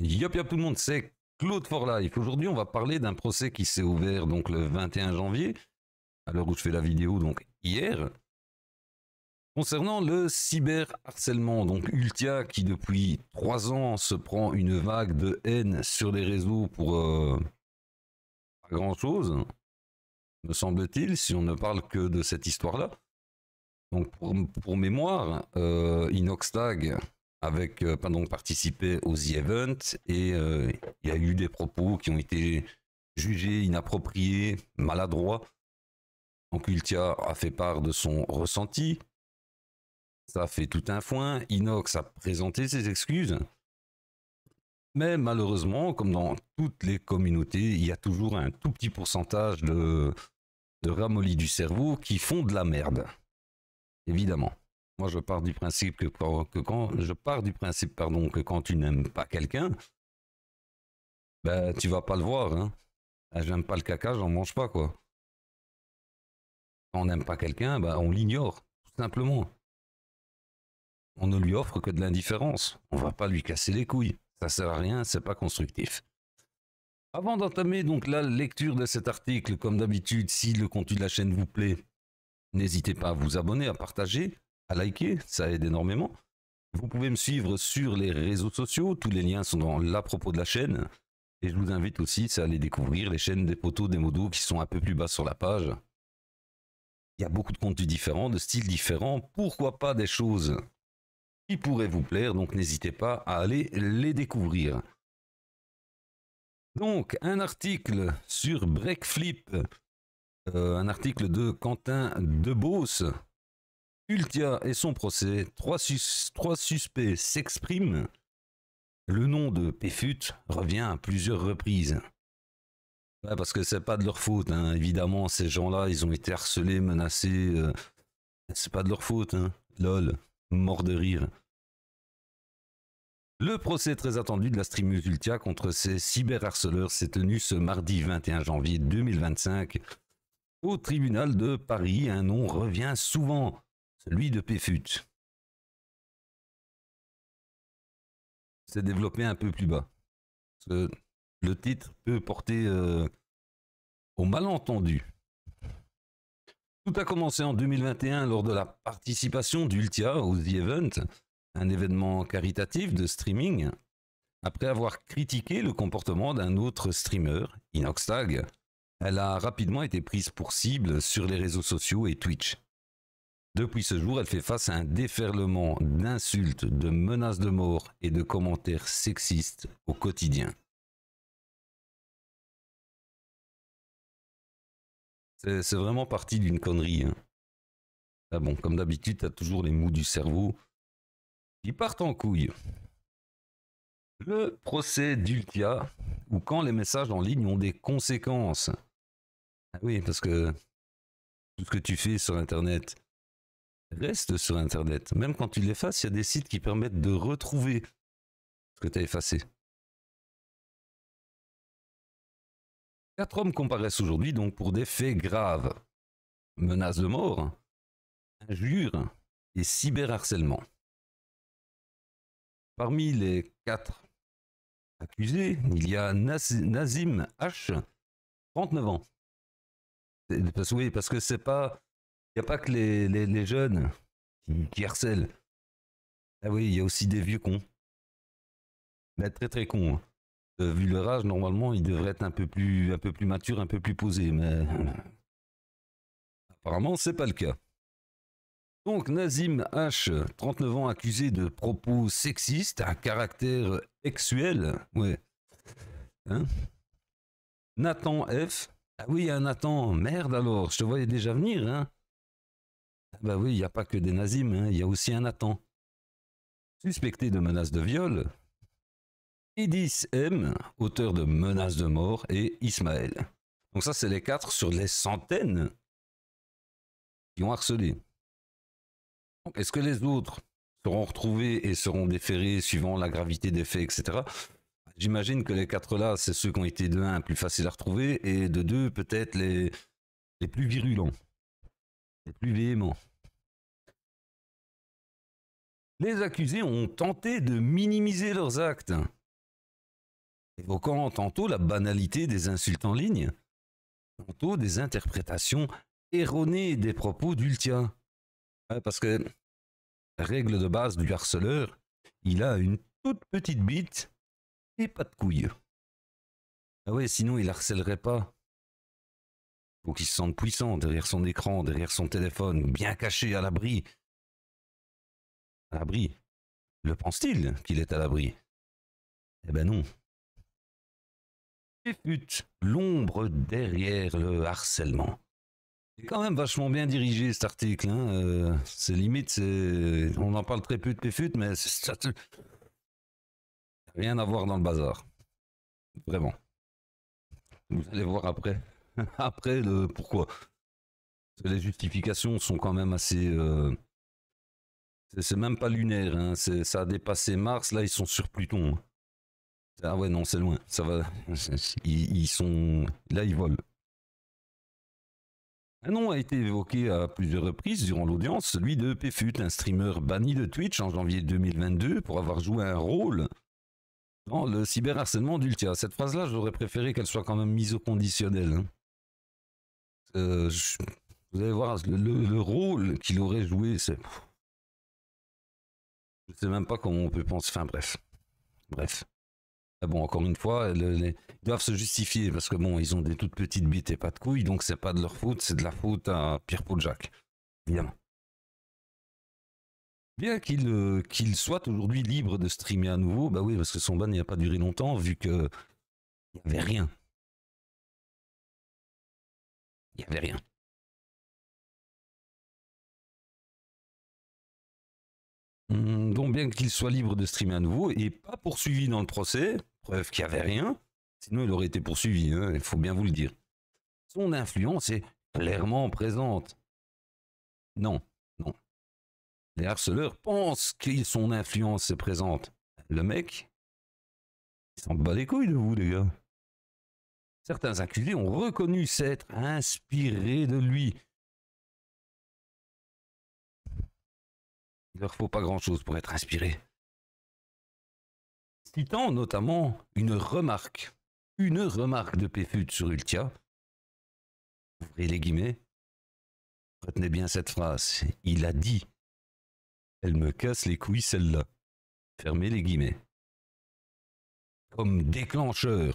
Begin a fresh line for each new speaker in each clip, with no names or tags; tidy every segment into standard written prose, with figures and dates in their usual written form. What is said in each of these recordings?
Yop yop tout le monde, c'est Claude for Life. Aujourd'hui, on va parler d'un procès qui s'est ouvert donc le 21 janvier, à l'heure où je fais la vidéo, donc hier, concernant le cyberharcèlement. Donc Ultia, qui depuis 3 ans se prend une vague de haine sur les réseaux pour pas grand chose, me semble-t-il, si on ne parle que de cette histoire-là. Donc pour mémoire, Inoxtag avec pas donc participé aux The Event et il y a eu des propos qui ont été jugés inappropriés, maladroits. Donc Ultia a fait part de son ressenti. Ça a fait tout un foin. Inox a présenté ses excuses. Mais malheureusement, comme dans toutes les communautés, il y a toujours un tout petit pourcentage de ramollis du cerveau qui font de la merde. Évidemment. Moi, je pars du principe que quand tu n'aimes pas quelqu'un, ben tu vas pas le voir. Hein. Ah, j'aime pas le caca, j'en mange pas quoi. Quand on n'aime pas quelqu'un, ben, on l'ignore, tout simplement. On ne lui offre que de l'indifférence. On va pas lui casser les couilles. Ça sert à rien, c'est pas constructif. Avant d'entamer donc la lecture de cet article, comme d'habitude, si le contenu de la chaîne vous plaît, n'hésitez pas à vous abonner, à partager, à liker, ça aide énormément. Vous pouvez me suivre sur les réseaux sociaux, tous les liens sont dans la propos de la chaîne. Et je vous invite aussi à aller découvrir les chaînes des potos, des modos qui sont un peu plus bas sur la page. Il y a beaucoup de contenus différents, de styles différents, pourquoi pas des choses qui pourraient vous plaire, donc n'hésitez pas à aller les découvrir. Donc, un article sur Breakflip, un article de Quentin Debos. Ultia et son procès, trois suspects s'expriment. Le nom de Péfut revient à plusieurs reprises. Ouais, parce que c'est pas de leur faute, hein. Évidemment, ces gens-là, ils ont été harcelés, menacés. C'est pas de leur faute, hein. Lol, mort de rire. Le procès très attendu de la streameuse Ultia contre ces cyberharceleurs s'est tenu ce mardi 21 janvier 2025 au tribunal de Paris. Un nom revient souvent, celui de Péfut. C'est développé un peu plus bas. Parce que le titre peut porter au malentendu. Tout a commencé en 2021 lors de la participation d'Ultia au The Event, un événement caritatif de streaming. Après avoir critiqué le comportement d'un autre streamer, Inoxtag, elle a rapidement été prise pour cible sur les réseaux sociaux et Twitch. Depuis ce jour, elle fait face à un déferlement d'insultes, de menaces de mort et de commentaires sexistes au quotidien. C'est vraiment parti d'une connerie. Hein. Ah bon, comme d'habitude, t'as toujours les mous du cerveau qui partent en couille. Le procès d'Ultia, ou quand les messages en ligne ont des conséquences. Ah oui, parce que tout ce que tu fais sur Internet reste sur Internet. Même quand tu l'effaces, il y a des sites qui permettent de retrouver ce que tu as effacé. 4 hommes comparaissent aujourd'hui donc pour des faits graves. Menaces de mort, injures et cyberharcèlement. Parmi les 4 accusés, il y a Nazim H, 39 ans. Oui, parce que c'est pas... Il n'y a pas que les jeunes qui harcèlent. Ah oui, il y a aussi des vieux cons. Mais très très cons. Hein. Vu leur âge, normalement, ils devraient être un peu plus matures, un peu plus posés. Mais apparemment, c'est pas le cas. Donc, Nazim H, 39 ans, accusé de propos sexistes à caractère sexuel. Ouais. Hein. Nathan F. Ah oui, il y a un Nathan. Merde alors, je te voyais déjà venir. Hein. Bah oui, il n'y a pas que des Nazim, hein. Il y a aussi un Nathan. Suspecté de menaces de viol, Edis M, auteur de menaces de mort, et Ismaël. Donc ça, c'est les 4 sur les centaines qui ont harcelé. Est-ce que les autres seront retrouvés et seront déférés suivant la gravité des faits, etc. J'imagine que les 4 là, c'est ceux qui ont été de 1 plus faciles à retrouver, et de 2 peut-être les plus virulents, les plus véhéments. Les accusés ont tenté de minimiser leurs actes. évoquant tantôt la banalité des insultes en ligne, tantôt des interprétations erronées des propos d'Ultia. Ouais, parce que, règle de base du harceleur, il a une toute petite bite et pas de couilles. Ah ouais, sinon il harcèlerait pas. Faut qu'il se sente puissant derrière son écran, derrière son téléphone, bien caché à l'abri. À l'abri. Le pense-t-il qu'il est à l'abri? Eh ben non. Et fut l'ombre derrière le harcèlement. C'est quand même vachement bien dirigé cet article. Hein. C'est limite, on en parle très peu de Péfut, mais ça rien à voir dans le bazar. Vraiment. Vous allez voir après. Après, le pourquoi. Parce que les justifications sont quand même assez. C'est même pas lunaire. Hein. Ça a dépassé Mars. Là, ils sont sur Pluton. Ah ouais, non, c'est loin. Ça va. Ils sont. Là, ils volent. Un nom a été évoqué à plusieurs reprises durant l'audience, celui de Péfut, un streamer banni de Twitch en janvier 2022 pour avoir joué un rôle dans le cyberharcèlement d'Ultia. Cette phrase-là, j'aurais préféré qu'elle soit quand même mise au conditionnel. Hein. Vous allez voir, le rôle qu'il aurait joué, c'est... Je sais même pas comment on peut penser... Enfin bref. Bref. Ah bon, encore une fois, ils doivent se justifier parce que bon, ils ont des toutes petites bites et pas de couilles, donc c'est pas de leur faute, c'est de la faute à Pierre-Paul Jacques, évidemment. Bien qu'il soit aujourd'hui libre de streamer à nouveau, bah oui, parce que son ban n'a pas duré longtemps, vu que il n'y avait rien. Il n'y avait rien. Donc bien qu'il soit libre de streamer à nouveau et pas poursuivi dans le procès, preuve qu'il n'y avait rien, sinon il aurait été poursuivi, hein, il faut bien vous le dire. Son influence est clairement présente. Non, non. Les harceleurs pensent que son influence est présente. Le mec, il s'en bat les couilles de vous, les gars. Certains accusés ont reconnu s'être inspirés de lui. Il leur faut pas grand-chose pour être inspiré. Citant notamment une remarque de Péfut sur Ultia. Ouvrez les guillemets. Retenez bien cette phrase. Il a dit. Elle me casse les couilles celle-là. Fermez les guillemets. Comme déclencheur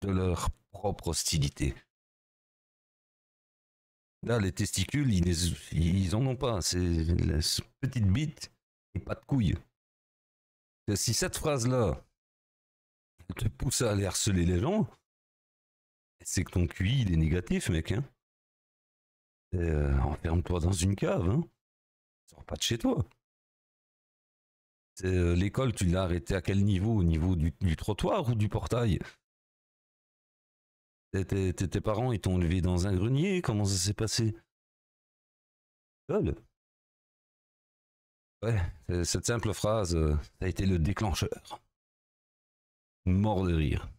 de leur propre hostilité. Là, les testicules, ils en ont pas. C'est la petite bite et pas de couilles. Si cette phrase-là te pousse à aller harceler les gens, c'est que ton QI, il est négatif, mec. Hein. Enferme-toi dans une cave. Hein. Sors pas de chez toi. L'école, tu l'as arrêté à quel niveau? Au niveau du trottoir ou du portail? Tes parents, ils t'ont élevé dans un grenier? Comment ça s'est passé? Seul? Ouais, cette simple phrase, ça a été le déclencheur. Mort de rire.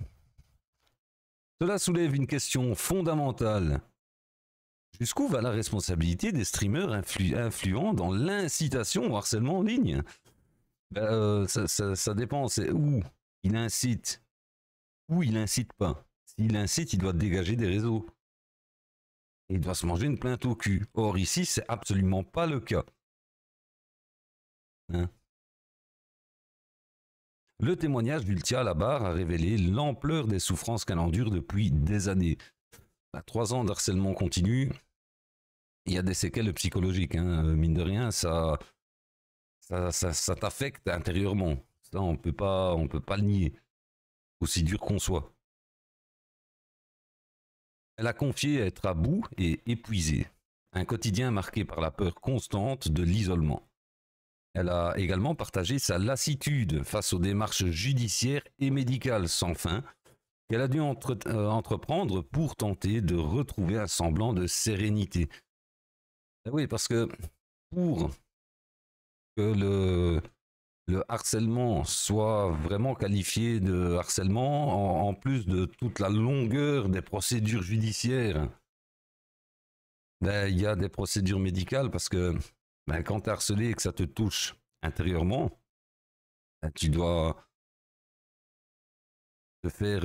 Cela soulève une question fondamentale. Jusqu'où va la responsabilité des streamers influents dans l'incitation au harcèlement en ligne? Ça dépend, c'est où il incite, où il incite pas. S'il incite, il doit dégager des réseaux. Et il doit se manger une plainte au cul. Or ici, c'est absolument pas le cas. Hein? Le témoignage d'Ultia Labarre a révélé l'ampleur des souffrances qu'elle endure depuis des années. À 3 ans d'harcèlement continu, il y a des séquelles psychologiques. Hein. Mine de rien, ça t'affecte intérieurement. Ça, on peut pas le nier. Aussi dur qu'on soit. Elle a confié être à bout et épuisée. Un quotidien marqué par la peur constante de l'isolement. Elle a également partagé sa lassitude face aux démarches judiciaires et médicales sans fin qu'elle a dû entreprendre pour tenter de retrouver un semblant de sérénité. Oui, parce que pour que le harcèlement soit vraiment qualifié de harcèlement, en plus de toute la longueur des procédures judiciaires, ben, il y a des procédures médicales parce que ben, quand tu es harcelé et que ça te touche intérieurement, ben, tu dois te faire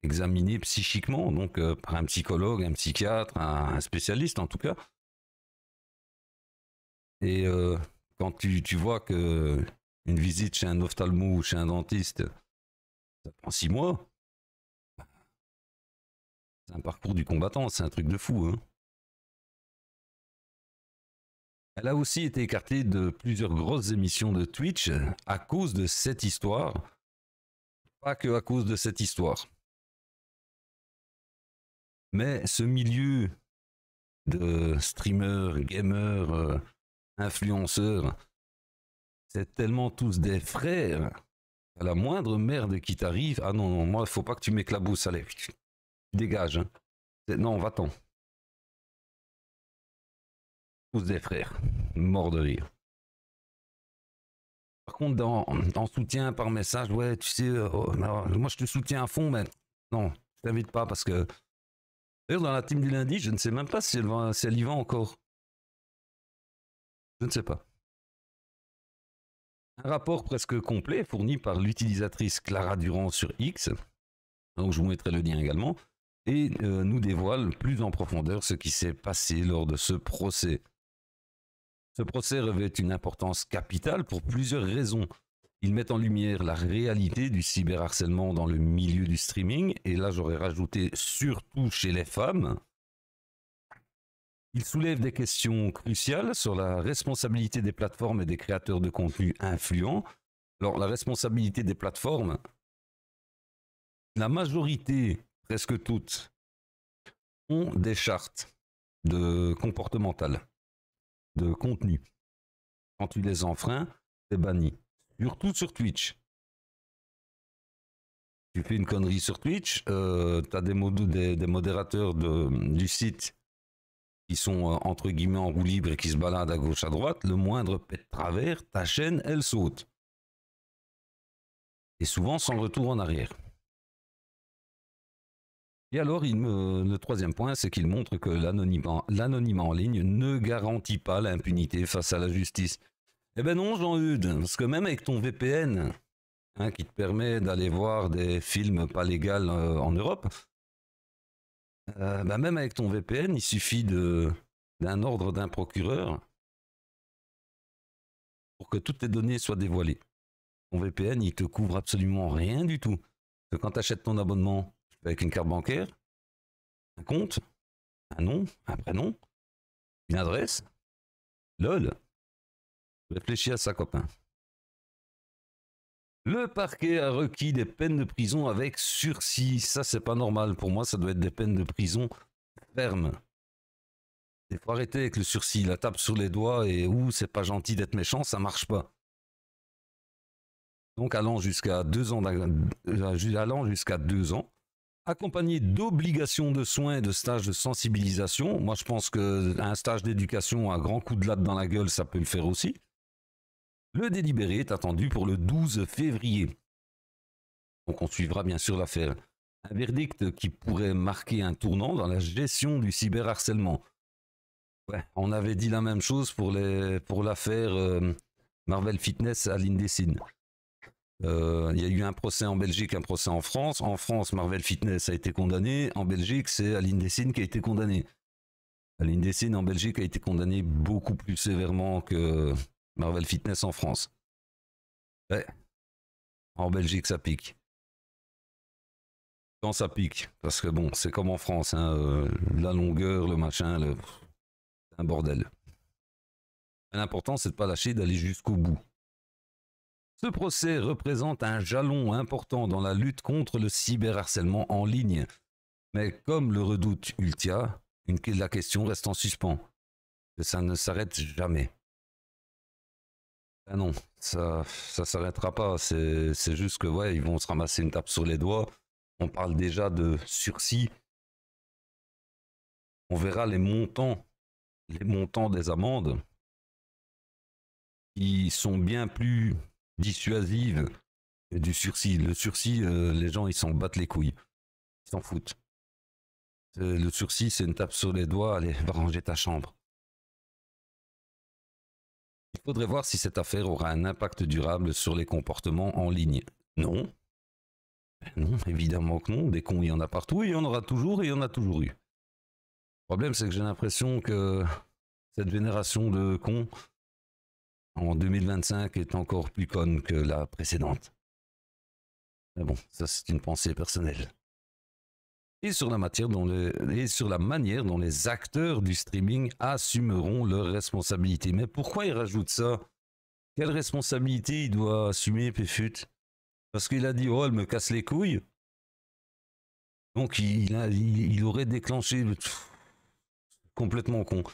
examiner psychiquement, donc par un psychologue, un psychiatre, un spécialiste en tout cas. Et quand tu vois que une visite chez un ophtalmo ou chez un dentiste, ça prend 6 mois, c'est un parcours du combattant, c'est un truc de fou. Hein. Elle a aussi été écartée de plusieurs grosses émissions de Twitch à cause de cette histoire. Pas que à cause de cette histoire. Mais ce milieu de streamers, gamers, influenceurs, c'est tellement tous des frères. À la moindre merde qui t'arrive, ah non, non, moi, il faut pas que tu m'éclabousses, allez, dégage. Hein. Non, va-t'en. Tous des frères, mort de rire. Par contre, en soutien par message, ouais, tu sais, moi je te soutiens à fond, mais non, je t'invite pas parce que. D'ailleurs, dans la team du lundi, je ne sais même pas si elle y va encore. Je ne sais pas. Un rapport presque complet fourni par l'utilisatrice Clara Durand sur X, donc je vous mettrai le lien également, et nous dévoile plus en profondeur ce qui s'est passé lors de ce procès. Ce procès revêt une importance capitale pour plusieurs raisons. Il met en lumière la réalité du cyberharcèlement dans le milieu du streaming, et là j'aurais rajouté surtout chez les femmes. Il soulève des questions cruciales sur la responsabilité des plateformes et des créateurs de contenu influents. Alors la responsabilité des plateformes, la majorité, presque toutes, ont des chartes comportementales, de contenu. Quand tu les enfreins, c'est banni. Surtout sur Twitch. Tu fais une connerie sur Twitch, tu as des modérateurs du site qui sont entre guillemets en roue libre et qui se baladent à gauche à droite. Le moindre pet de travers, ta chaîne, elle saute. Et souvent sans retour en arrière. Et alors, le troisième point, c'est qu'il montre que l'anonymat en ligne ne garantit pas l'impunité face à la justice. Eh ben non, Jean-Eudes, parce que même avec ton VPN, hein, qui te permet d'aller voir des films pas légaux en Europe, même avec ton VPN, il suffit d'un ordre d'un procureur pour que toutes tes données soient dévoilées. Ton VPN, il te couvre absolument rien du tout. Parce que quand tu achètes ton abonnement avec une carte bancaire, un compte, un nom, un prénom, une adresse, lol. Réfléchis à ça, copain. Le parquet a requis des peines de prison avec sursis. Ça, c'est pas normal. Pour moi, ça doit être des peines de prison fermes. Il faut arrêter avec le sursis. La tape sur les doigts et c'est pas gentil d'être méchant, ça marche pas. Donc, allant jusqu'à 2 ans, accompagné d'obligations de soins et de stages de sensibilisation. Moi, je pense qu'un stage d'éducation, un grand coup de latte dans la gueule, ça peut le faire aussi. Le délibéré est attendu pour le 12 février. Donc on suivra bien sûr l'affaire. Un verdict qui pourrait marquer un tournant dans la gestion du cyberharcèlement. Ouais, on avait dit la même chose pour l'affaire Marvel Fitness à l'Indecine. Il y a eu un procès en Belgique, un procès en France. En France, Marvel Fitness a été condamné. En Belgique, c'est Aline qui a été condamné. Aline en Belgique a été condamné beaucoup plus sévèrement que Marvel Fitness en France. Ouais. En Belgique, ça pique. Quand ça pique, parce que bon, c'est comme en France, hein, la longueur, le machin, c'est un bordel. L'important, c'est de ne pas lâcher, d'aller jusqu'au bout. Ce procès représente un jalon important dans la lutte contre le cyberharcèlement en ligne. Mais comme le redoute Ultia, la question reste en suspens. Que ça ne s'arrête jamais. Ah non, ça s'arrêtera pas. C'est juste que ouais, ils vont se ramasser une tape sur les doigts. On parle déjà de sursis. On verra les montants des amendes qui sont bien plus dissuasives que du sursis. Le sursis, les gens ils s'en battent les couilles. Ils s'en foutent. Le sursis, c'est une tape sur les doigts. Allez, va ranger ta chambre. Il faudrait voir si cette affaire aura un impact durable sur les comportements en ligne. Non. non, évidemment que non. Des cons, il y en a partout, il y en aura toujours et il y en a toujours eu. Le problème, c'est que j'ai l'impression que cette génération de cons, en 2025, est encore plus conne que la précédente. Mais bon, ça c'est une pensée personnelle. Et sur la manière dont les acteurs du streaming assumeront leurs responsabilités. Mais pourquoi il rajoute ça? Quelle responsabilité il doit assumer, Péfut? Parce qu'il a dit, oh, elle me casse les couilles. Donc il aurait déclenché... complètement con.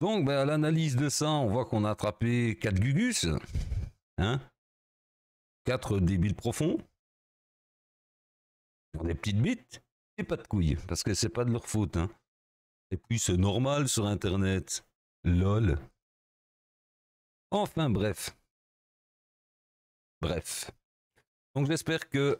Donc, à l'analyse de ça, on voit qu'on a attrapé 4 gugus. Hein? 4 débiles profonds. Qui ont des petites bites et pas de couilles. Parce que c'est pas de leur faute. Hein. Et puis c'est normal sur Internet. LOL. Enfin, bref. Bref. Donc j'espère que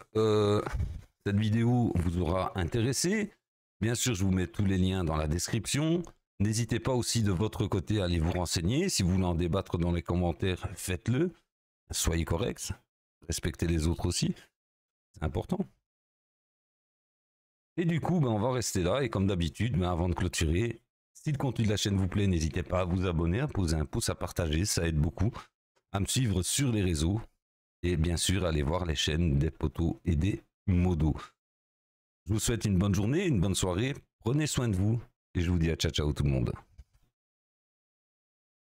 cette vidéo vous aura intéressé. Bien sûr, je vous mets tous les liens dans la description. N'hésitez pas aussi de votre côté à aller vous renseigner. Si vous voulez en débattre dans les commentaires, faites-le. Soyez corrects. Respectez les autres aussi. C'est important. Et du coup, on va rester là. Et comme d'habitude, avant de clôturer, si le contenu de la chaîne vous plaît, n'hésitez pas à vous abonner, à poser un pouce, à partager. Ça aide beaucoup. À me suivre sur les réseaux. Et bien sûr, allez voir les chaînes des potos et des modos. Je vous souhaite une bonne journée, une bonne soirée. Prenez soin de vous. Et je vous dis à ciao ciao tout le monde.